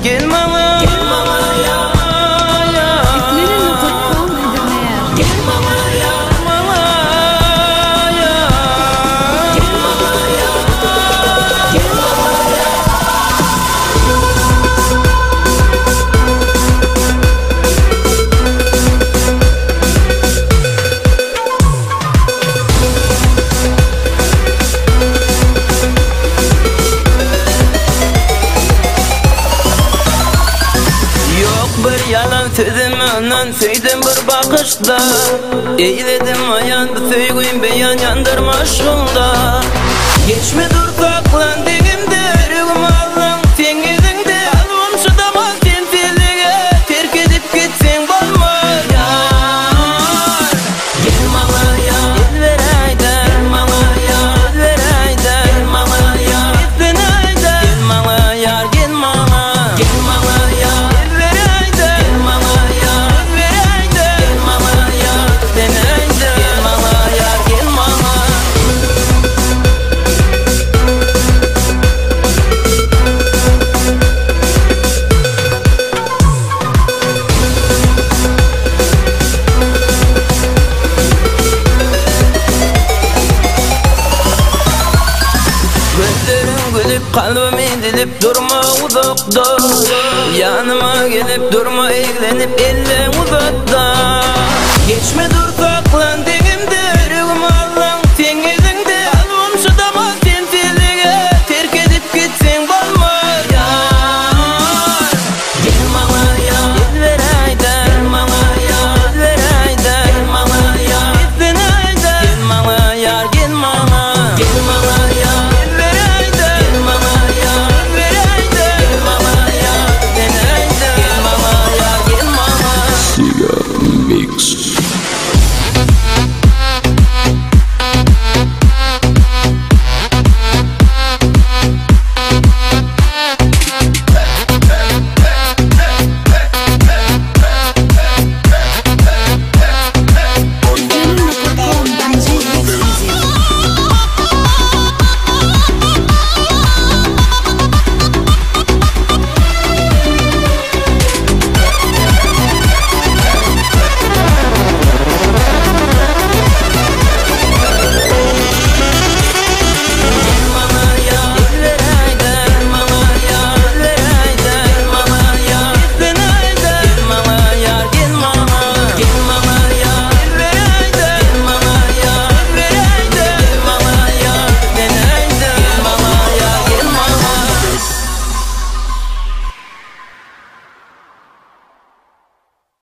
gel bana, gel bana ya. Bir yalan sözüm anan söyledim bir bakışta, eyledim ayandı söygün beyan yandırma şunda. Geçme dur saklan degimde, yürügüm alın sen yüzünde. Almam şu damal sen sevdiğe, terk edip gitsen bolmaz yar. Gel mala ya, gel ver ayda, gel mala ya, gel ver ayda, gel mala ya, gitsin ayda, gel mala yar, gel mala, gel mala ya. Kalbim edilip durma uzakta, yanıma gelip durma eğlenip elle uzakta. Geçme dur